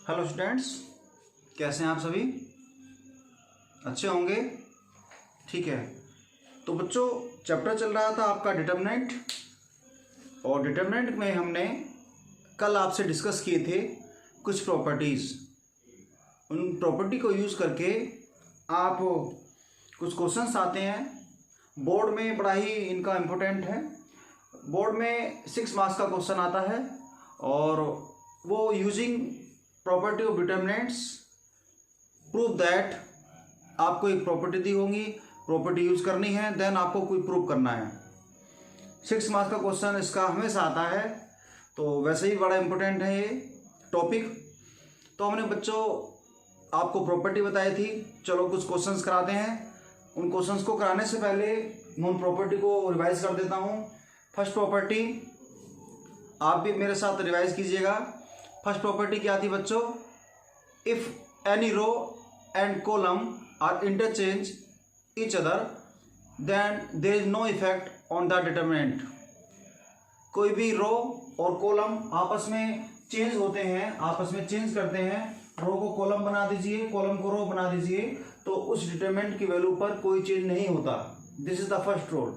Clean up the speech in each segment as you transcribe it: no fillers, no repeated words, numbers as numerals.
Hello students, कैसे हैं आप सभी? अच्छे होंगे। ठीक है, तो बच्चों चैप्टर चल रहा था आपका डिटर्मिनेंट, और डिटर्मिनेंट में हमने कल आपसे डिस्कस किए थे कुछ प्रॉपर्टीज़। उन प्रॉपर्टी को यूज़ करके आप कुछ क्वेश्चंस आते हैं बोर्ड में, बड़ा ही इनका इम्पोर्टेंट है। बोर्ड में 6 मार्क्स का क्वेश्चन आता है और वो using property of determinants prove that. आपको एक प्रॉपर्टी दी होंगी, प्रॉपर्टी यूज करनी है, देन आपको कोई प्रूव करना है। 6 मार्क्स का क्वेश्चन इसका हमेशा आता है, तो वैसे ही बड़ा इंपॉर्टेंट है ये टॉपिक। तो हमने बच्चों आपको प्रॉपर्टी बताई थी, चलो कुछ क्वेश्चंस कराते हैं। उन क्वेश्चंस को कराने से पहले मैं उन प्रॉपर्टी को रिवाइज कर देता हूँ। फर्स्ट प्रॉपर्टी आप भी मेरे साथ रिवाइज कीजिएगा। फर्स्ट प्रॉपर्टी क्या थी बच्चों? If any row and column are interchange each other then there is no effect on the determinant. कोई भी रो और कॉलम आपस में चेंज होते हैं, आपस में चेंज करते हैं, रो को कॉलम बना दीजिए, कॉलम को रो बना दीजिए, तो उस डिटर्मिनेंट की वैल्यू पर कोई चेंज नहीं होता। This is the first rule,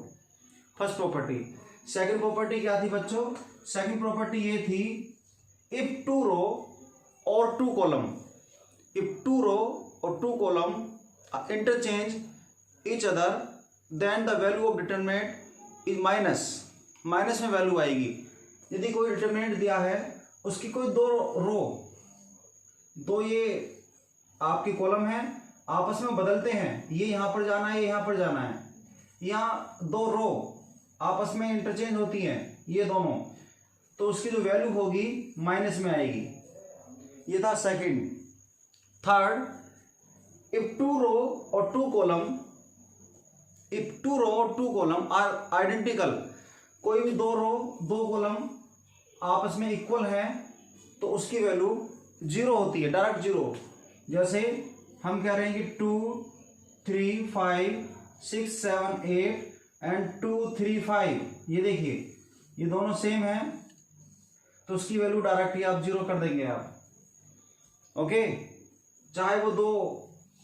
first property. Second property क्या थी बच्चों? सेकंड प्रॉपर्टी ये थी, इफ टू रो और two column, if two row और two column interchange each other then the value of determinant is minus. Minus में वैल्यू आएगी। यदि कोई डिटर्मिनेंट दिया है, उसकी कोई दो रो, दो ये आपकी कॉलम है, आपस में बदलते हैं, ये यहाँ पर जाना है, ये यहाँ पर जाना है, यहाँ दो रो आपस में इंटरचेंज होती हैं ये दोनों, तो उसकी जो वैल्यू होगी माइनस में आएगी। ये था second. Third, if two row और two column, if two row और टू कॉलम आर आइडेंटिकल, कोई भी दो रो दो कॉलम आपस में इक्वल है, तो उसकी वैल्यू 0 होती है, डायरेक्ट 0। जैसे हम कह रहे हैं कि 2 3 5 6 7 8 एंड 2 3 5, ये देखिए ये दोनों सेम है, तो उसकी वैल्यू डायरेक्टली आप 0 कर देंगे आप। ओके, चाहे वो दो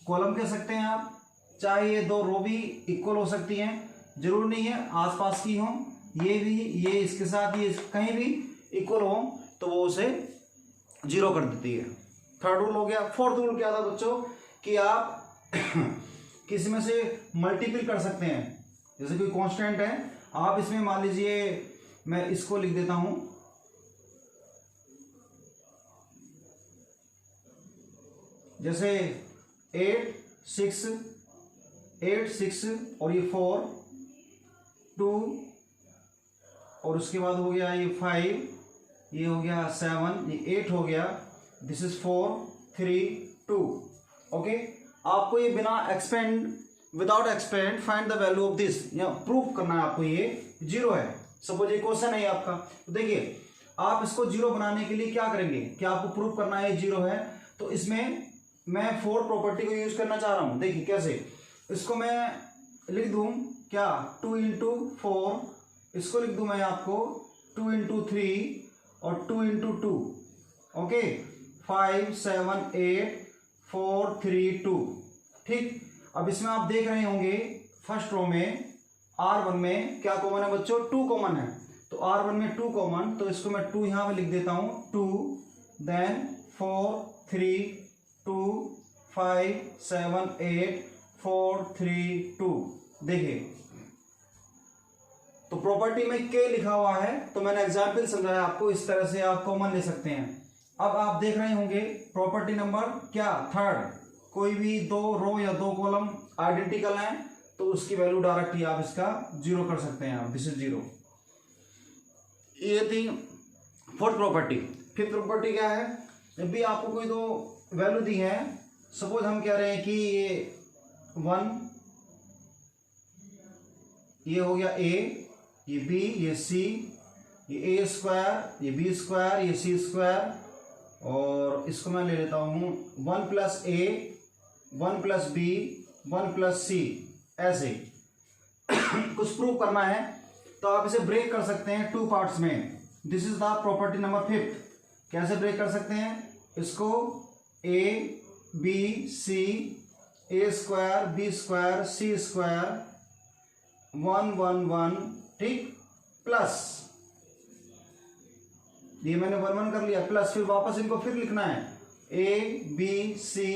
कॉलम कह सकते हैं आप, चाहे ये दो रो भी इक्वल हो सकती हैं, जरूर नहीं है आसपास की हो, ये भी ये इसके साथ ये कहीं भी इक्वल हो तो वो उसे 0 कर देती है। थर्ड रूल हो गया। फोर्थ रूल क्या था बच्चों? कि आप किसी में से मल्टीपल कर सकते हैं। जैसे कोई कांस्टेंट है, आप इसमें मान लीजिए, मैं इसको लिख देता हूं, जैसे 8 6 और ये 4 2 और उसके बाद हो गया ये 5, ये हो गया 7, ये 8 हो गया, दिस इज 4 3 2। ओके, आपको ये बिना expand, without expand find the value of this, या प्रूफ करना है आपको ये 0 है। सपोज ये क्वेश्चन है आपका, तो देखिए आप इसको 0 बनाने के लिए क्या करेंगे कि आपको प्रूफ करना है ये 0 है, तो इसमें मैं 4 प्रॉपर्टी को यूज करना चाह रहा हूं। देखिए कैसे, इसको मैं लिख दूं क्या, 2 into 4, इसको लिख दूं मैं आपको 2 into 3 और 2 into 2। ओके, 5 7 8 4 3 2। ठीक, अब इसमें आप देख रहे होंगे फर्स्ट रो में R1 में क्या कॉमन है बच्चों? 2 कॉमन है, तो R1 में 2 कॉमन, तो इसको मैं 2 यहां पे लिख देता हूं, 2 देन 4 3 2 5 7 8 4 3 2। देखिए, तो प्रॉपर्टी में K लिखा हुआ है, तो मैंने एग्जाम्पल समझाया आपको, इस तरह से आप कॉमन ले सकते हैं। अब आप देख रहे होंगे प्रॉपर्टी नंबर क्या, थर्ड, कोई भी दो रो या दो कॉलम आइडेंटिकल हैं, तो उसकी वैल्यू डायरेक्टली आप इसका 0 कर सकते हैं, दिस इज 0। ये थी फोर्थ प्रॉपर्टी। फिफ्थ प्रॉपर्टी क्या है? जब भी आपको कोई दो वैल्यू दी है, सपोज हम कह रहे हैं कि ये 1, ये हो गया A, ये B, ये C, ये A स्क्वायर, ये B स्क्वायर, ये C स्क्वायर, और इसको मैं ले लेता हूं 1 + A 1 + B 1 + C, ऐसे कुछ प्रूव करना है, तो आप इसे ब्रेक कर सकते हैं 2 पार्ट्स में। This is the property number 5। कैसे ब्रेक कर सकते हैं? इसको A B C A square B square C square 1 1 1 ठीक प्लस ये मैंने 1 1 कर लिया प्लस फिर वापस इनको फिर लिखना है A B C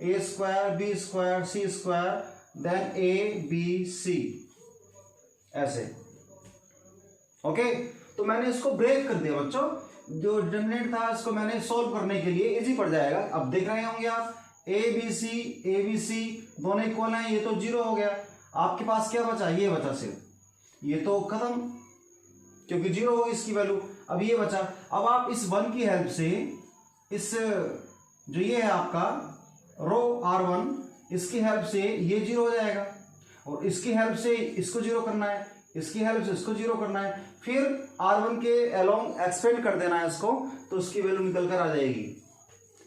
A square B square C square then A B C ऐसे। ओके तो मैंने इसको ब्रेक कर दिया बच्चों, जो डिटरमिनेंट था इसको मैंने सोल्व करने के लिए इजी पड़ जाएगा। अब देख रहे होंगे आप ए बी सी दोनों इक्वल हैं, ये तो 0 हो गया। आपके पास क्या बचा, ये बचा सिर्फ, ये तो खत्म क्योंकि 0 होगी इसकी वैल्यू। अब ये बचा, अब आप इस 1 की हेल्प से इस जो ये है आपका रो R1 इसकी हेल्प से ये 0 हो जाएगा और इसकी हेल्प से इसको 0 करना है, इसकी हेल्प से इसको 0 करना है, फिर R1 के अलोंग एक्सपेंड कर देना है इसको, तो उसकी वैल्यू निकल कर आ जाएगी।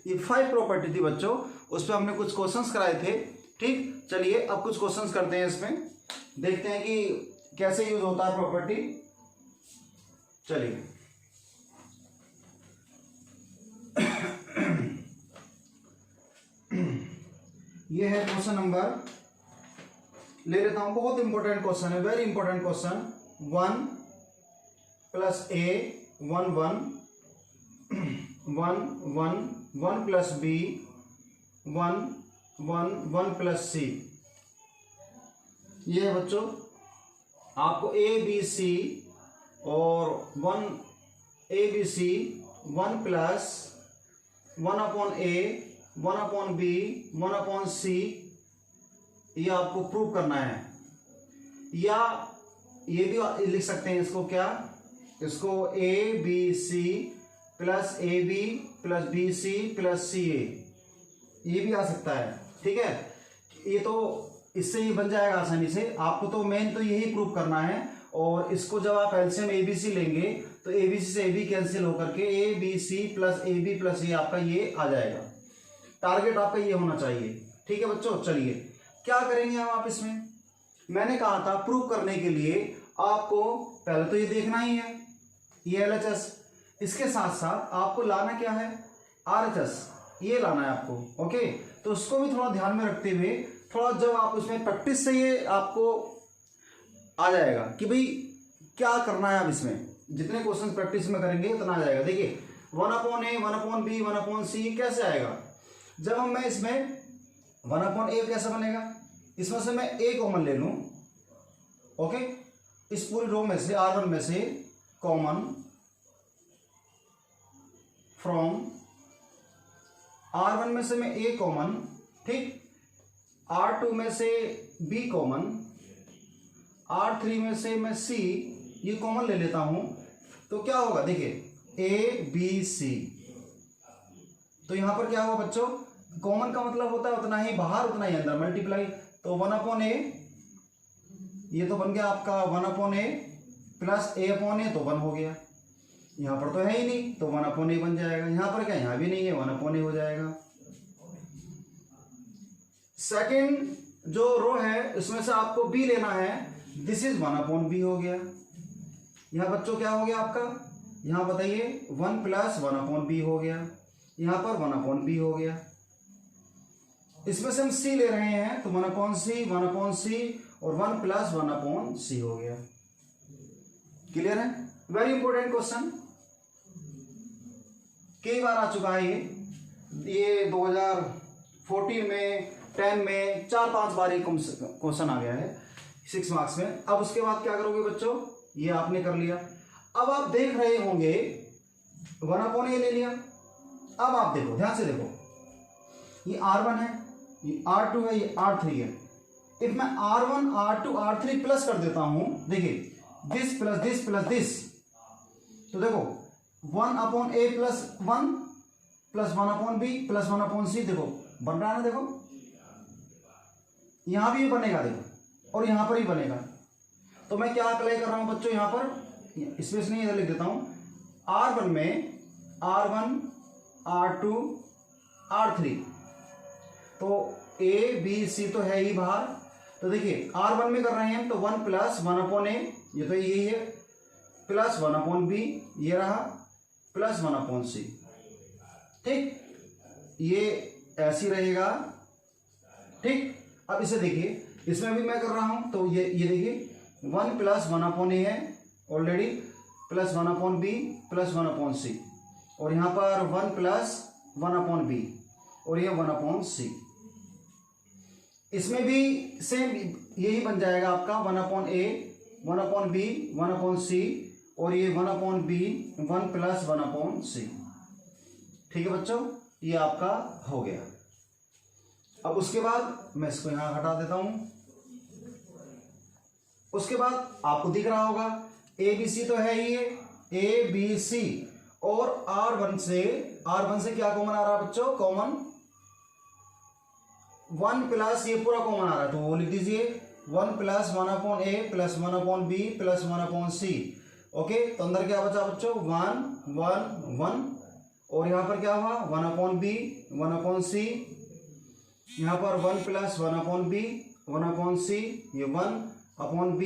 ये 5 प्रॉपर्टी थी बच्चों, उस पर हमने कुछ क्वेश्चंस कराए थे। ठीक, चलिए अब कुछ क्वेश्चंस करते हैं, इसमें देखते हैं कि कैसे यूज होता है प्रॉपर्टी। चलिए ये है क्वेश्चन नंबर, ले लेता हूं, बहुत इंपॉर्टेंट क्वेश्चन है, very important question. 1 plus A 1 1 1 1 1 plus B 1 1 1 plus C. ये है बच्चों, आपको ए बी सी और 1 A B C 1 plus 1 upon A 1 upon B 1 upon C ये आपको प्रूव करना है। या ये भी लिख सकते हैं इसको, क्या, इसको A B C plus A B plus B C plus C A, ये भी आ सकता है। ठीक है, ये तो इससे ही बन जाएगा आसानी से। आपको तो मेन तो यही प्रूव करना है, और इसको जब आप एलसीएम ए बी सी लेंगे तो ए बी सी से ए बी कैंसिल होकर के A B C plus A B plus A आपका ये आ जाएगा। टारगेट आपका ये होना चाहिए। ठीक है बच्चों, चलिए क्या करेंगे हम आप इसमें, मैंने कहा था प्रूव करने के लिए आपको पहले तो ये देखना ही है, ये LHS, इसके साथ साथ आपको लाना क्या है, RHS, ये लाना है आपको। ओके, तो उसको भी थोड़ा ध्यान में रखते हुए, थोड़ा जब आप उसमें प्रैक्टिस से ये आपको आ जाएगा कि भाई क्या करना है। आप इसमें जितने क्वेश्चन प्रैक्टिस में करेंगे उतना आ जाएगा। देखिए 1 upon A 1 upon B 1 upon सी कैसे आएगा, जब हम मैं इसमें 1 अपॉन ए कैसे बनेगा, इसमें से मैं ए कॉमन ले लूं। ओके, इस पूरी रो में से R1 में से कॉमन फ्रॉम R1 में से मैं ए कॉमन, ठीक, R2 में से बी कॉमन, R3 में से मैं सी ये कॉमन ले लेता हूं, तो क्या होगा, देखिए ए बी सी, तो यहां पर क्या होगा बच्चों, कॉमन का मतलब होता है उतना ही बाहर उतना ही अंदर, मल्टीप्लाई। तो 1 अपॉन ए ये तो बन गया आपका 1 upon A plus A upon ए, तो 1 हो गया। यहां पर तो है ही नहीं, तो 1 अपॉन ए बन जाएगा। यहां पर क्या, यहां भी नहीं है, 1 अपॉन ए हो जाएगा। सेकंड जो रो है इसमें से आपको बी लेना है, दिस इज 1 अपॉन बी हो गया। यहां बच्चों क्या हो गया आपका, यहां बताइए 1 प्लस 1 अपॉन बी हो गया, यहां पर 1 अपॉन बी हो गया। इसमें से हम सी ले रहे हैं, तो 1 अपॉन सी और 1 प्लस 1 अपॉन सी हो गया। क्लियर है, वेरी इंपॉर्टेंट क्वेश्चन, कई बार आ चुका है ये 2014 में 10 में 4-5 बार ये क्वेश्चन आ गया है 6 मार्क्स में। अब उसके बाद क्या करोगे बच्चों, ये आपने कर लिया। अब आप देख रहे होंगे 1 अपॉन ए ले लिया। अब आप देखो, ध्यान से देखो, ये R1 है, ये R2 है, ये R3 है। इफ मैं R1 R2 R3 प्लस कर देता हूं, देखिए this plus this plus this, तो देखो 1 upon A plus 1 plus 1 upon B plus 1 upon C, देखो बन रहा है ना, देखो यहां भी बनेगा, देखो और यहां पर ही बनेगा। तो मैं क्या अप्लाई कर रहा हूं बच्चों, यहां पर स्पेस नहीं, इधर लिख देता हूं, R1 में R1 R2 R3, तो ए बी सी तो है ही बाहर, तो देखिए R1 में कर रहे हैं तो 1 प्लस 1 अपॉन ए, ये तो यही है, प्लस 1 अपॉन बी ये रहा, प्लस 1 अपॉन सी। ठीक, ये ऐसी रहेगा। ठीक, अब इसे देखिए, इसमें भी मैं कर रहा हूं तो ये देखिए 1 + 1/a है already, plus 1/b plus 1/c, और यहाँ पर 1 + 1/b और ये 1/c। इसमें भी सेम यही बन जाएगा आपका 1/a 1/b 1/c और ये 1/b 1 + 1/c। ठीक है बच्चों, ये आपका हो गया। अब उसके बाद मैं इसको यहां हटा देता हूं। उसके बाद आपको दिख रहा होगा ABC तो है ही, ये ABC, और R1 से क्या कॉमन आ रहा है बच्चों? कॉमन 1 प्लस ये पूरा कॉमन आ रहा है तो वो लिख दीजिए 1 + 1/a plus 1/b plus 1/c। Okay, तो अंदर क्या बचा बच्चों? 1 1 1, और यहां पर क्या हुआ? 1/b 1/c, यहां पर 1 + 1/b 1/c, ये 1/b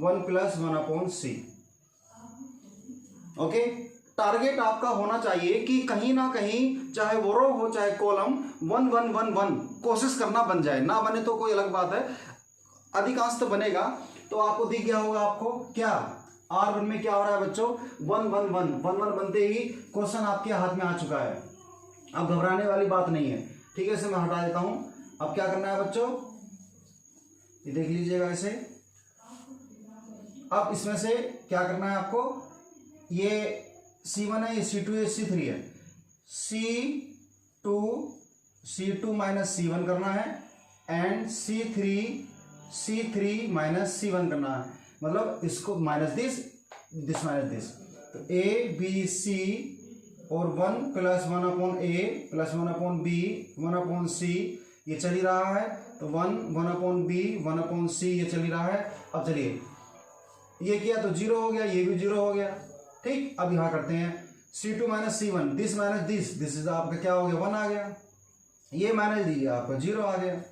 1 + 1/c। ओके, टारगेट आपका होना चाहिए कि कहीं ना कहीं चाहे वो रो हो चाहे कॉलम 1 1 1 1 कोशिश करना बन जाए, ना बने तो कोई अलग बात है, अधिकांश तो बनेगा। तो आपको दिख गया होगा आपको क्या R1 में क्या हो रहा है बच्चों? 1 1 1 1 1 बनते ही क्वेश्चन आपके हाथ में आ चुका है। अब घबराने वाली बात नहीं है। ठीक है, इसे मैं हटा देता हूं। अब क्या करना है बच्चों? ये देख लीजिएगा इसे। अब इसमें से क्या करना है आपको? ये C1 है, ये C2 है, C3 है, C2 - C1 करना है एंड C3 - C1 करना है। मतलब इसको माइनस दिस माइनस दिस, तो ABC और 1 + 1/a प्लस 1/b 1/c ये चल ही रहा है, तो 1 1/b 1/c ये चल ही रहा है। अब चलिए ये किया तो 0 हो गया, ये भी 0 हो गया। ठीक, अब यहां करते हैं C2 - C1, this minus this is आपका क्या हो गया? 1 आ गया, ये माइनस दीजिए आपका 0 आ गया।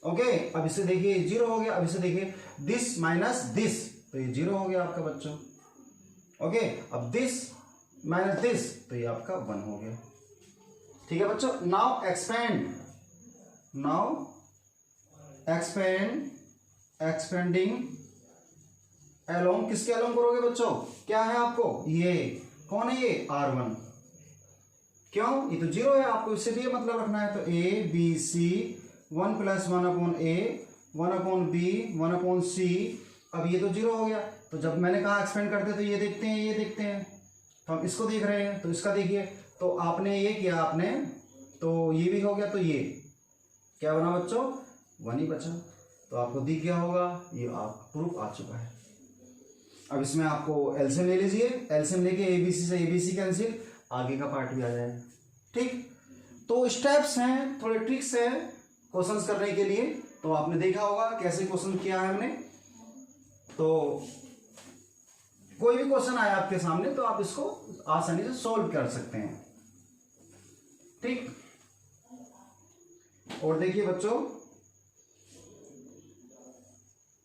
ओके, अब इसे देखिए 0 हो गया। अब इसे देखिए दिस माइनस दिस, तो ये 0 हो गया आपका बच्चों। ओके, अब दिस माइनस दिस, तो ये आपका 1 हो गया। ठीक है बच्चों, नाउ एक्सपेंडिंग अलोंग, किसके अलोंग करोगे बच्चों? क्या है आपको? ये कौन है? ये R1। क्यों? ये तो 0 है, आपको इससे भी ये मतलब रखना है। तो ABC 1 + 1/a 1/b 1/c, अब ये तो 0 हो गया। तो जब मैंने कहा एक्सपेंड करते तो ये देखते हैं, ये देखते हैं, तो हम इसको देख रहे हैं, तो इसका देखिए, तो आपने ये किया आपने, तो ये भी हो गया, तो ये क्या बना बच्चों? 1 ही बचा। तो आपको दिख गया होगा, ये आप प्रूफ आ चुका है। अब इसमें आपको एलसीएम ले लीजिए, एलसीएम लेके ABC से ABC कैंसिल, आगे का पार्ट भी आ जाएगा। ठीक, तो स्टेप्स हैं, थोड़े ट्रिक्स हैं क्वेश्चंस करने के लिए। तो आपने देखा होगा कैसे क्वेश्चन किया है हमने। तो कोई भी क्वेश्चन आए आपके सामने तो आप इसको आसानी से सॉल्व कर सकते हैं। ठीक, और देखिए बच्चों,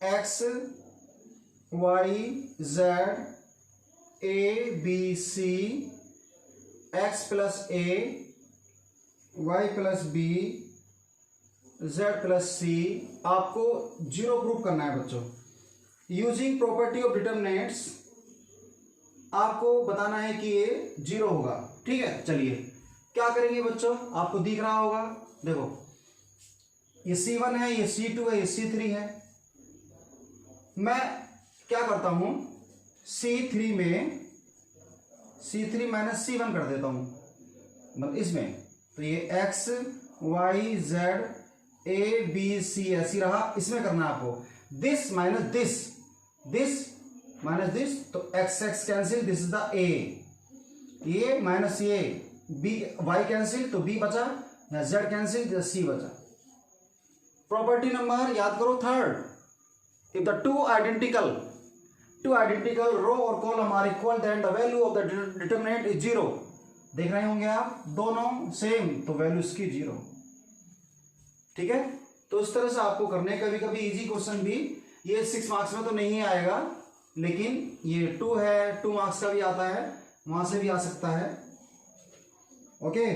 X Y Z A B C X + A Y + B Z + C आपको 0 प्रूफ करना है बच्चों। यूजिंग प्रॉपर्टी ऑफ डिटरमिनेंट्स आपको बताना है कि ये 0 होगा। ठीक है, चलिए क्या करेंगे बच्चों? आपको दिख रहा होगा, देखो ये C1 है, ये C2 है, ये C3 है। मैं क्या करता हूं? C3 - C1 कर देता हूं, मतलब इसमें। तो ये X Y Z A B C ऐसी रहा, इसमें करना है आपको this minus this minus this, तो X cancel, this is the A, ये माइनस ये B, Y कैंसिल तो B बचा, या Z कैंसिल तो C बचा। प्रॉपर्टी नंबर याद करो 3rd, if the two identical row or column are equal then the value of the determinant is 0। देख रहे होंगे आप, दोनों सेम तो वैल्यू इसकी 0। ठीक है, तो इस तरह से आपको करने, कभी कभी इजी क्वेश्चन भी, ये 6 मार्क्स में तो नहीं आएगा, लेकिन ये 2 है, 2 मार्क्स का भी आता है, वहां से भी आ सकता है। ओके,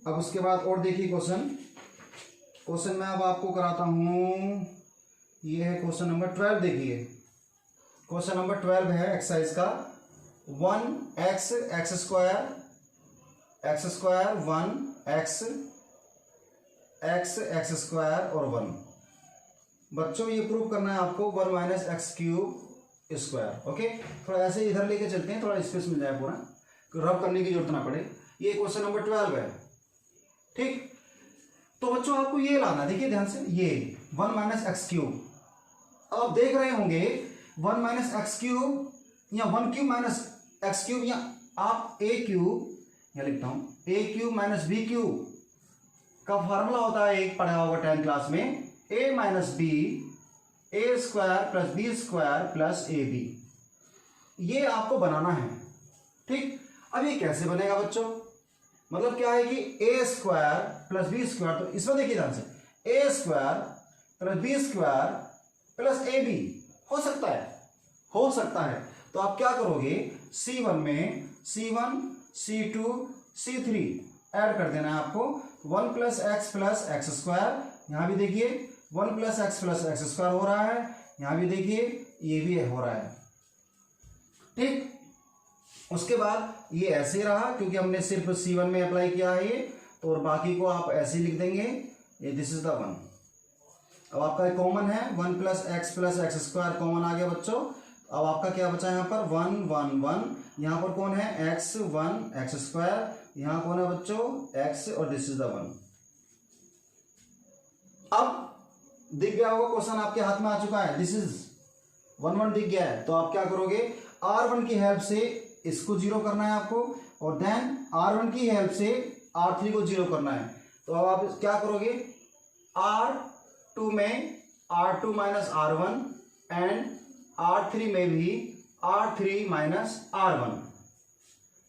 अब उसके बाद और देखिए क्वेश्चन मैं अब आपको कराता हूँ। ये है क्वेश्चन नंबर 12। देखिए क्वेश्चन नंबर 12 है एक्सरसाइज का 1x x square 1x x square और 1। बच्चों ये प्रूव करना है आपको 1 minus x cube square. Okay, थोड़ा ऐसे इधर लेके चलते हैं, थोड़ा स्पेस मिल जाए, पूरा रब करने की जरूरत ना पड़े। ये क्वेश्चन नंबर 12 है, ठीक। तो बच्चों आपको ये लाना, देखिए ध्यान से, ये 1 माइनस एक्स क्यूब। अब आप देख रहे होंगे 1 माइनस एक्स क्यूब या 1 क्यूब माइनस एक्स क्यूब, या आप ए क्यूब, या लिखता हूं A cube minus B cube का फार्मूला होता है, एक पढ़ा होगा 10th क्लास में, A minus B A square plus B square plus A B. ये आपको बनाना है, ठीक। अब ये कैसे बनेगा बच्चों, मतलब क्या है कि A square plus B square, तो इसमें देखिए ध्यान से, A square plus B square plus A B हो सकता है। तो आप क्या करोगे, C1 में C1 C2 C3 ऐड कर देना है आपको। 1 प्लस एक्स स्क्वायर, यहां भी देखिए 1 प्लस एक्स स्क्वायर हो रहा है, यहां भी देखिए ये भी हो रहा है, ठीक। उसके बाद ये ऐसे रहा, क्योंकि हमने सिर्फ C1 में अप्लाई किया है ये, तो और बाकी को आप ऐसे लिख देंगे, ये दिस इज द 1। अब आपका कॉमन है 1 प्लस एक्स स्क्वायर कॉमन आ गया बच्चों। अब आपका क्या बचा यहाँ पर 1 1 1, यहाँ पर कौन है x1 एक्स स्क्वायर, यहाँ कौन है बच्चों x, और दिस इज द 1। अब दिख गया होगा क्वेश्चन आपके हाथ में आ चुका है, दिस इज 1 1 दिख गया है। तो आप क्या करोगे, R1 की हेल्प से इसको जीरो करना है आपको, और देन R1 की हेल्प से R3 को जीरो करना है। तो अब आप क्या करोगे, R2 में R2 minus R1 and R3 में भी R3 माइनस R1।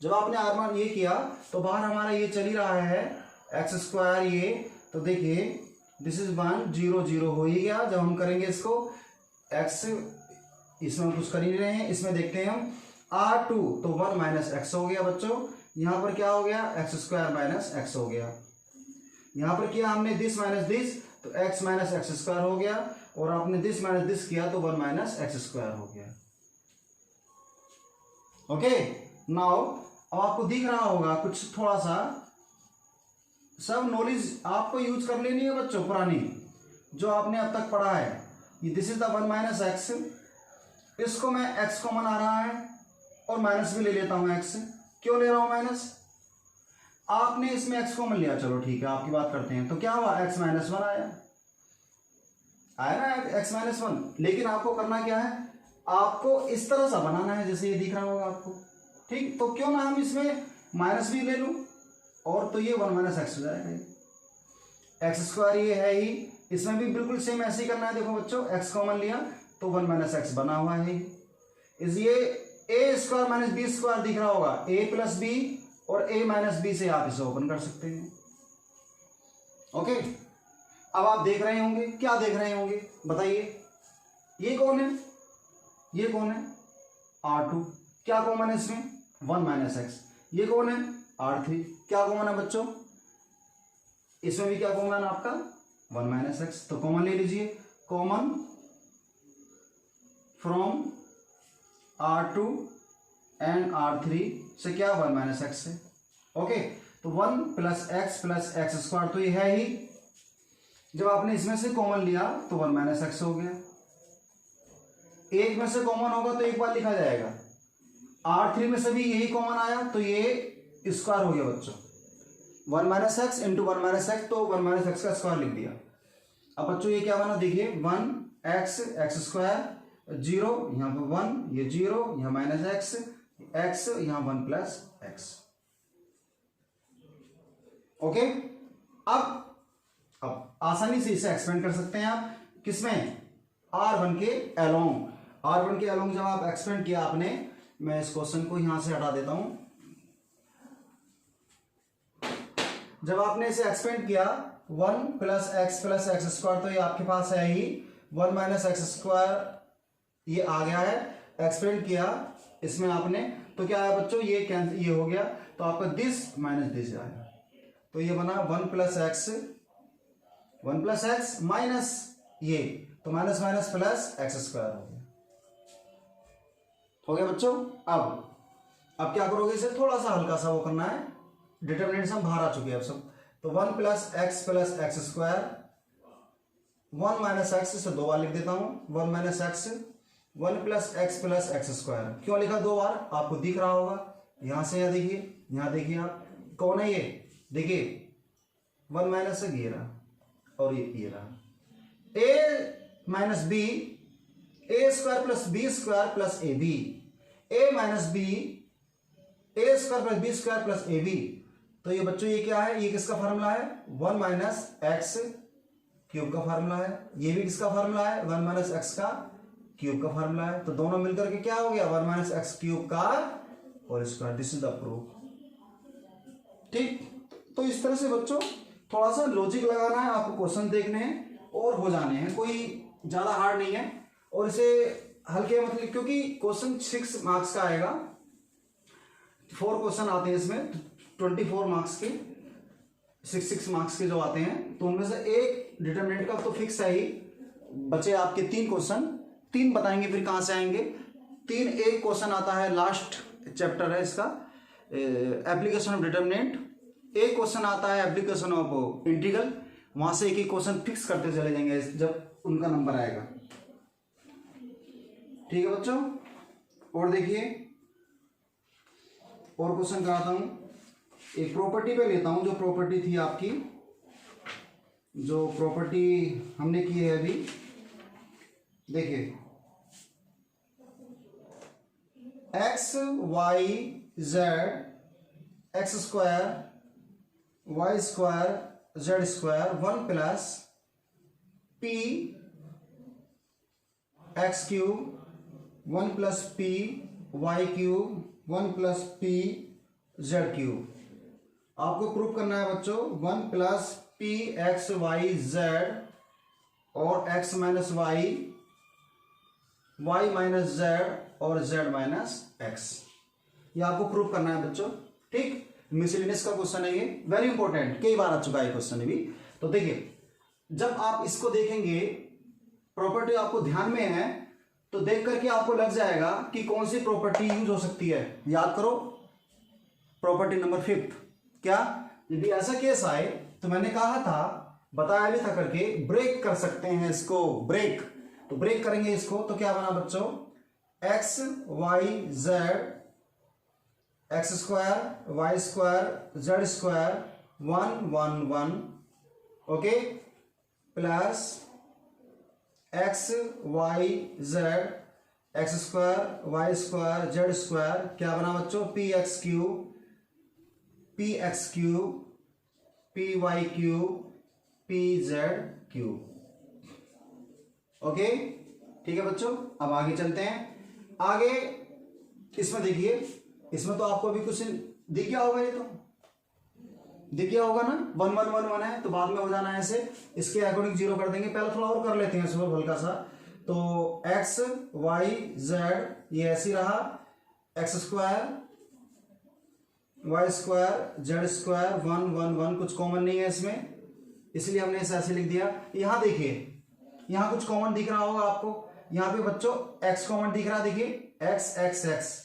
जब आपने R1 ये किया तो बाहर हमारा ये चल ही रहा है एक्स स्क्वायर ये, तो देखिए दिस इज 1 0 0 हो ही गया। जब हम करेंगे इसको x, इसमें हम कुछ कर ही नहीं रहे हैं, इसमें देखते हैं हम R2, तो 1 माइनस एक्स हो गया बच्चों। यहाँ पर क्या हो गया, एक्स स्क्वायर माइनस एक्स हो गया। यहाँ पर किया हमने दिस माइनस दिस, तो x माइनस एक्स स्क्वायर हो गया, और आपने दिस माइनस दिस किया तो 1 माइनस एक्स स्क्वायर हो गया। ओके, नाउ अब आपको दिख रहा होगा कुछ थोड़ा सा, सब नॉलेज आपको यूज कर लेनी है बच्चों, पुरानी जो आपने अब तक पढ़ा है। ये this is the 1 minus x, इसको मैं x कॉमन आ रहा है और माइनस भी ले लेता हूं x। क्यों ले रहा हूं माइनस, आपने इसमें x कॉमन लिया, चलो ठीक है आपकी बात करते हैं, तो क्या हुआ x माइनस 1 आया ना x माइनस 1। लेकिन आपको करना क्या है, आपको इस तरह सा बनाना है जैसे ये दिख रहा होगा आपको, ठीक। तो क्यों ना हम इसमें माइनस भी ले लूं, और तो ये 1 माइनस एक्स हो जाएगा। एक्स स्क्वायर ये है ही, इसमें भी बिल्कुल सेम ऐसे ही करना है। देखो बच्चों x कॉमन लिया तो 1 माइनस एक्स बना हुआ है, इसलिए ए स्क्वायर माइनस बी स्क्वायर दिख रहा होगा, a प्लस बी और a माइनस बी से आप इसे ओपन कर सकते हैं। ओके, अब आप देख रहे होंगे, क्या देख रहे होंगे बताइए, ये कौन है, ये कौन है R2, क्या कॉमन है इसमें 1 माइनस एक्स। ये कौन है R3, क्या कॉमन है बच्चों, इसमें भी क्या कॉमन है आपका 1 माइनस एक्स। तो कॉमन ले लीजिए, common from R2 and R3 से क्या 1 माइनस एक्स से। ओके, तो 1 प्लस एक्स स्क्वायर तो ये है ही, जब आपने इसमें से कॉमन लिया तो 1 माइनस एक्स हो गया। एक में से कॉमन होगा तो एक बार लिखा जाएगा, R3 में से भी यही कॉमन आया तो ये स्क्वायर हो गया बच्चों, 1 minus x into 1 minus x, तो 1 माइनस एक्स का स्क्वायर लिख दिया। अब बच्चों ये क्या बना, देखिए 1 एक्स स्क्वायर 0, यहाँ पर 1, ये 0, यहाँ माइनस एक्स, यहाँ 1 प्लस एक्स। ओके, अब आसानी से इसे एक्सपेंड कर सकते हैं आप, किसमें R1 के अलोंग। R1 के अलोंग जब आप एक्सपेंड किया आपने, मैं इस क्वेश्चन को यहां से हटा देता हूं। जब आपने इसे एक्सपेंड किया 1 प्लस एक्स स्क्वायर, तो ये आपके पास है ही 1 माइनस एक्स स्क्वायर, ये आ गया है। एक्सपेंड किया इसमें आपने, तो क्या है बच्चों, ये हो गया, तो आपका दिस माइनस दिस आएगा। तो ये बना 1 प्लस एक्स माइनस ये, तो minus minus plus x square हो गया बच्चों। अब क्या करोगे, इसे थोड़ा सा हल्का सा वो करना है, डिटर्मिनेंट हम बाहर आ चुके हैं अब सब। तो 1 plus x square, 1 minus x से 2 बार लिख देता हूं, 1 minus x, 1 plus x square. क्यों लिखा 2 बार, आपको दिख रहा होगा यहां से, यहाँ देखिए आप, कौन है ये, देखिए 1 माइनस से ये रहा और ये रहा, A minus B, A square plus B square plus A B, A minus B, A square plus B square plus A B. तो ये बच्चों ये क्या है, ये किसका फार्मूला है, 1 माइनस एक्स क्यूब का फार्मूला है। ये भी किसका फार्मूला है, 1 माइनस एक्स का क्यूब का फार्मूला है। तो दोनों मिलकर के क्या हो गया, 1 माइनस एक्स क्यूब का whole square. This is the proof. ठीक, तो इस तरह से बच्चों थोड़ा सा लॉजिक लगाना है आपको, क्वेश्चन देखने हैं और हो जाने हैं, कोई ज्यादा हार्ड नहीं है। और इसे हल्के मतलब, क्योंकि क्वेश्चन 6 मार्क्स का आएगा, 4 क्वेश्चन आते हैं इसमें, 24 मार्क्स के, 6 मार्क्स के जो आते हैं, तो उनमें से एक डिटरमिनेंट का तो फिक्स है ही, बचे आपके 3 क्वेश्चन, 3 बताएंगे फिर कहां से आएंगे। 3, एक क्वेश्चन आता है, लास्ट चैप्टर है इसका, एप्लीकेशन ऑफ डिटरमिनेंट। एक क्वेश्चन आता है एप्लीकेशन ऑफ इंटीग्रल, वहां से एक क्वेश्चन फिक्स करते चले जाएंगे जब उनका नंबर आएगा। ठीक है बच्चों, और देखिए और क्वेश्चन कराता हूं, एक प्रॉपर्टी पे लेता हूं, जो प्रॉपर्टी थी आपकी, जो प्रॉपर्टी हमने की है अभी, देखिए X Y Z x square Y square Z square 1 plus P x cube 1 plus P Y cube 1 plus P Z cube. आपको प्रूफ करना है बच्चों, 1 plus P x Y Z और X minus Y, Y minus Z और Z minus X, ये आपको proof करना है बच्चों। ठीक, मिसलिनियस का क्वेश्चन है ये, वेरी इंपॉर्टेंट, कई बार आ चुका है क्वेश्चन भी। तो देखिए जब आप इसको देखेंगे, प्रॉपर्टी आपको ध्यान में है तो देख करके आपको लग जाएगा कि कौन सी प्रॉपर्टी यूज हो सकती है। याद करो प्रॉपर्टी नंबर 5, क्या यदि ऐसा केस आए तो मैंने कहा था, बताया भी था करके, ब्रेक कर सकते हैं इसको, ब्रेक। तो ब्रेक करेंगे इसको, तो क्या बना बच्चों, x Y Z x square Y square Z square 1 1 1, okay, plus x Y Z x square Y square Z square, क्या बना बच्चों, p x cube p Y cube p Z cube. Okay, ठीक है बच्चों, अब आगे चलते हैं। आगे इसमें देखिए, इसमें तो आपको अभी कुछ दिख गया होगा, ये तो दिख गया होगा ना, 1 1 1 1 है, तो बाद में हो जाना है ऐसे, इसके अकॉर्डिंग 0 कर देंगे। पहले थोड़ा और कर लेते हैं इसको हल्का सा। तो एक्स वाई जेड ये ऐसे रहा, x square Y square Z square 1 1 1, कुछ कॉमन नहीं है इसमें, इसलिए हमने इसे ऐसे लिख दिया। यहां देखिए, यहां कुछ कॉमन दिख रहा होगा आपको, यहां पे बच्चों एक्स कॉमन दिख रहा है, देखिए x x x,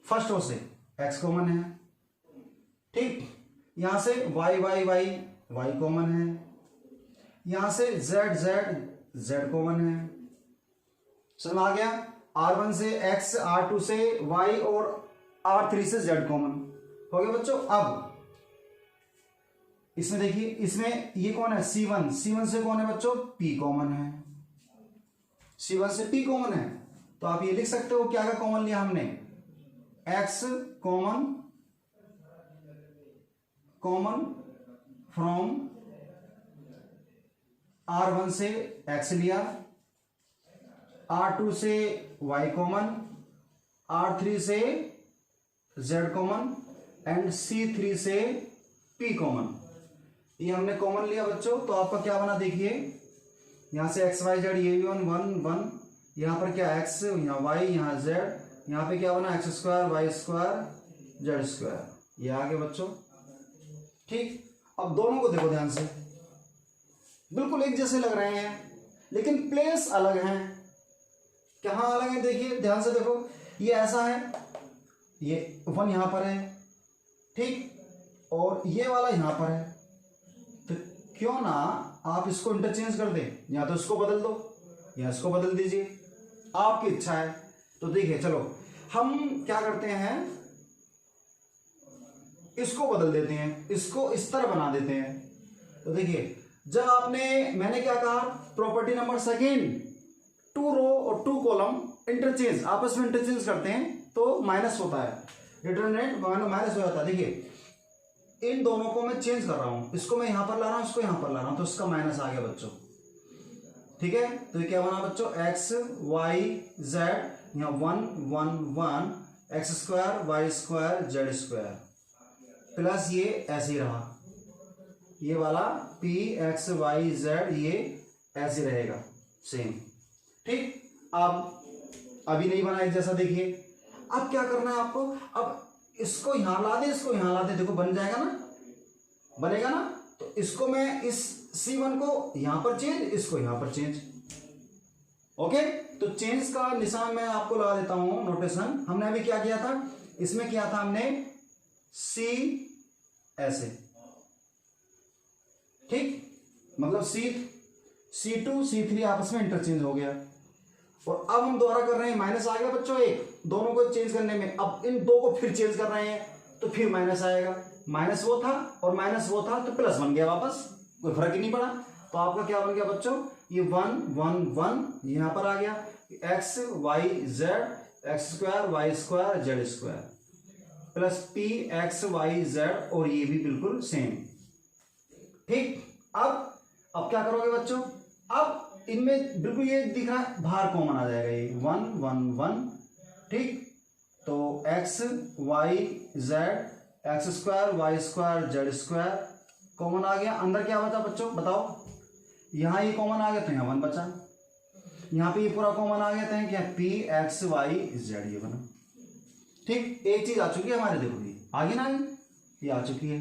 first row से एक्स कॉमन है। ठीक, यहां से y y y y common है, यहां से जेड जेड जेड कॉमन है। समझ आ गया, R1 से एक्स, R2 से वाई और R3 से जेड कॉमन हो गया बच्चों। अब इसमें देखिए, इसमें ये कौन है, C1, C1 से कौन है बच्चों, P कॉमन है, C1 से P कॉमन है। तो आप ये लिख सकते हो, क्या क्या कॉमन लिया हमने, x कॉमन फ्रॉम R1 से x लिया, R2 से y कॉमन, R3 से z कॉमन एंड C3 से P कॉमन, ये हमने कॉमन लिया बच्चों। तो आपका क्या बना, देखिए यहां से x y z, ये भी 1 1 1, यहां पर क्या x, यहां y, यहां z, यहां पे क्या बना, x square Y square Z square, ये आ गया बच्चों। ठीक, अब दोनों को देखो ध्यान से, बिल्कुल एक जैसे लग रहे हैं लेकिन प्लेस अलग हैं। कहाँ अलग है देखिए, ध्यान से देखो, ये ऐसा है, ये 1 यहां पर है, ठीक, और ये वाला यहां पर है। तो क्यों ना आप इसको इंटरचेंज कर दें, या तो इसको बदल दो या इसको बदल दीजिए, आपकी इच्छा है। तो देखिए चलो हम क्या करते हैं, इसको बदल देते हैं, इसको इस तरह बना देते हैं। तो देखिए जब मैंने क्या कहा, प्रॉपर्टी नंबर सेकेंड, 2 रो और 2 कॉलम इंटरचेंज, आपस में इंटरचेंज करते हैं तो माइनस होता है, डिटरमिनेंट माइनस हो जाता है। देखिए इन दोनों को मैं चेंज कर रहा हूं, इसको मैं यहां पर ला रहा हूं, इसको यहां पर ला रहा हूं, तो इसका माइनस आ गया बच्चों। ठीक है, तो ये क्या बना बच्चों, एक्स वाई जेड, यहाँ 1 1 1 x square Y square Z square, plus ये ऐसे ही रहा, ये वाला पी एक्स वाई जेड ये ऐसे रहेगा सेम। ठीक, अब अभी नहीं बना एक जैसा, देखिए अब क्या करना है आपको, अब इसको यहां ला दे, इसको यहां ला दे, देखो बन जाएगा ना, बनेगा ना। तो इसको मैं इस C1 को यहां पर चेंज, इसको यहां पर चेंज। ओके, तो चेंज का निशान मैं आपको लगा देता हूं, नोटेशन। हमने अभी क्या किया था, इसमें किया था हमने C ऐसे, ठीक, मतलब C2 C3 आपस में इंटरचेंज हो गया। और अब हम दोबारा कर रहे हैं, माइनस आ गया बच्चों एक, दोनों को चेंज करने में। अब इन दो को फिर चेंज कर रहे हैं तो फिर माइनस आएगा, माइनस वो था और माइनस वो था, तो प्लस बन गया वापस, कोई फर्क ही नहीं पड़ा। तो आपका क्या बन गया बच्चों, ये 1 1 1 यहां पर आ गया, x Y Z x square Y square Z square, plus P x Y Z, और ये भी बिल्कुल सेम। ठीक, अब क्या करोगे बच्चों, अब इनमें बिल्कुल ये दिख रहा है, बाहर कॉमन आ जाएगा, ये 1 1 1, ठीक। तो X Y Z x square Y square Z square common आ गया, अंदर क्या बचा बच्चों बताओ, यहां ये कॉमन आ गया तो यहां 1 बचा, यहां पे ये पूरा कॉमन आ गया तो क्या, पी एक्स वाई जेड ये बना। ठीक, एक चीज आ चुकी है हमारे, देखो ये आगे ना, ये आ चुकी है,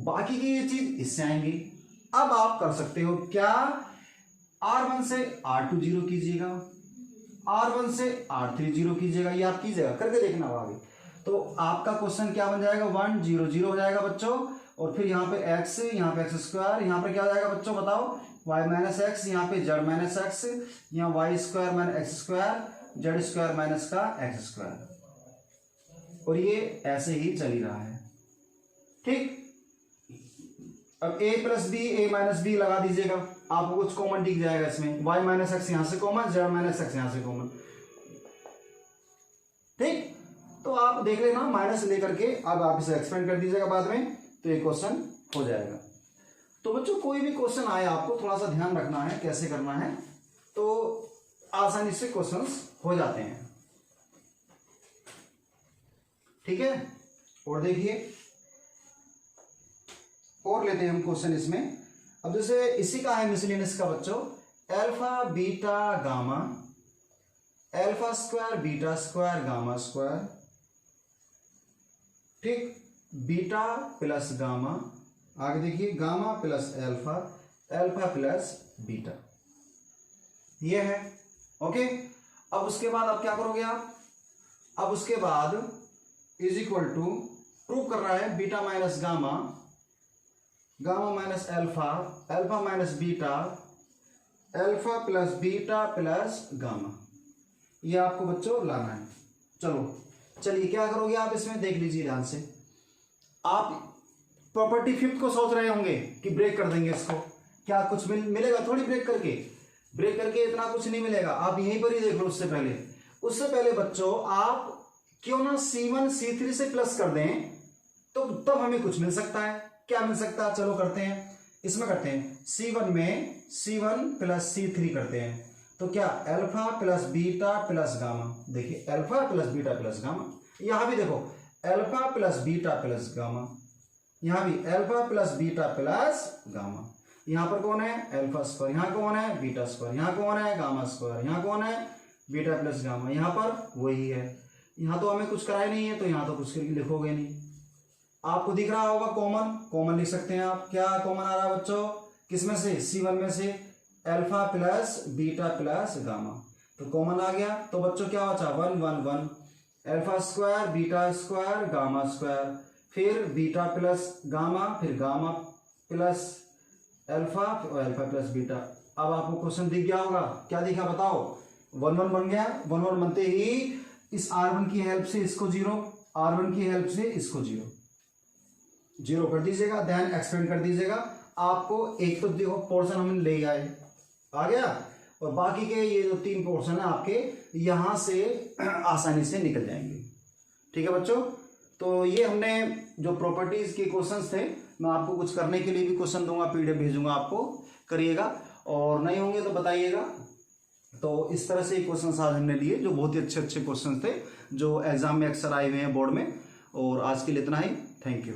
बाकी की ये चीज इससे आएंगी। अब आप कर सकते हो क्या, R1 से R2 जीरो कीजिएगा, R1 से R3 जीरो कीजिएगा, ये आप कीजिएगा, करके देखना आगे। तो आपका क्वेश्चन क्या बन जाएगा, 1 0 0 हो जाएगा बच्चों, और फिर यहाँ पे x, यहाँ पे एक्स स्क्वायर, यहाँ पे क्या हो जाएगा बच्चों बताओ, y माइनस एक्स, यहाँ पे जेड माइनस एक्स, यहाँ y square minus x square Z square minus का एक्स स्क्वायर, और ये ऐसे ही चल ही रहा है। ठीक, अब a plus B A minus B लगा दीजिएगा, आपको कुछ कॉमन दिख जाएगा इसमें, y माइनस एक्स यहां से कॉमन, जेड माइनस एक्स यहां से कॉमन। ठीक, तो आप देख लेना माइनस लेकर के, अब आप इसे एक्सपेंड कर दीजिएगा बाद में, तो ये क्वेश्चन हो जाएगा। तो बच्चों कोई भी क्वेश्चन आए आपको थोड़ा सा ध्यान रखना है कैसे करना है, तो आसानी से क्वेश्चंस हो जाते हैं। ठीक है, और देखिए और लेते हैं हम क्वेश्चन इसमें। अब जैसे इसी का है मिसलिनियस का बच्चों, alpha beta gamma, alpha square beta square gamma square, ठीक, बीटा प्लस गामा, आगे देखिए gamma plus alpha, alpha plus beta, ये है। ओके, अब उसके बाद अब क्या करोगे आप, अब उसके बाद इज इक्वल टू, प्रूव कर रहा है beta minus gamma, gamma minus alpha, alpha minus beta, alpha plus beta plus gamma, ये आपको बच्चों लाना है। चलिए क्या करोगे आप इसमें, देख लीजिए ध्यान से। आप प्रॉपर्टी 5th को सोच रहे होंगे कि ब्रेक कर देंगे इसको, क्या कुछ मिलेगा थोड़ी ब्रेक करके इतना कुछ नहीं मिलेगा, आप यहीं पर ही देख लो। उससे पहले बच्चों आप क्यों ना C1 C3 से प्लस कर दें, तो तब हमें कुछ मिल सकता है। क्या मिल सकता है, चलो करते हैं, इसमें करते हैं C1 में C1 प्लस C3 करते हैं, तो क्या alpha plus beta plus gamma, देखिए alpha plus beta plus gamma, यहां भी देखो alpha plus beta plus gamma, यहां भी alpha plus beta plus gamma, यहां पर कौन है अल्फा स्क्वायर, यहां कौन है बीटा स्क्वायर, यहां कौन है गामा स्क्वायर, यहां कौन है बीटा प्लस गामा, यहां पर वही है। यहां तो हमें कुछ कराया नहीं है, तो यहां तो कुछ लिखोगे नहीं। आपको दिख रहा होगा कॉमन, कॉमन लिख सकते हैं आप। क्या कॉमन आ रहा है बच्चों, किसमें से, C1 में से, alpha plus beta plus gamma, तो कॉमन आ गया। तो बच्चों क्या बचा, 1 1 1, alpha square beta square gamma square, फिर बीटा प्लस गामा, फिर गामा प्लस अल्फा, और अल्फा प्लस बीटा। अब आपको क्वेश्चन दिख गया होगा, क्या दिखा बताओ, 1 1 बन गया। 1 1 बनते ही इस R1 की हेल्प से इसको 0, R1 की हेल्प से इसको 0 कर दीजिएगा, देन एक्सपेंड कर दीजिएगा। आपको एक तो देखो पोर्शन हम ले आए, आ गया, और बाकी के ये जो 3 पोर्शन है आपके यहां से आसानी से निकल जाएंगे। ठीक है बच्चों, तो ये हमने जो प्रॉपर्टीज के क्वेश्चंस थे, मैं आपको कुछ करने के लिए भी क्वेश्चन दूंगा, PDF भेजूंगा आपको, करिएगा, और नहीं होंगे तो बताइएगा। तो इस तरह से क्वेश्चन आज हमने लिए जो बहुत ही अच्छे क्वेश्चन थे, जो एग्जाम में अक्सर आए हुए हैं बोर्ड में। और आज के लिए इतना ही, थैंक यू।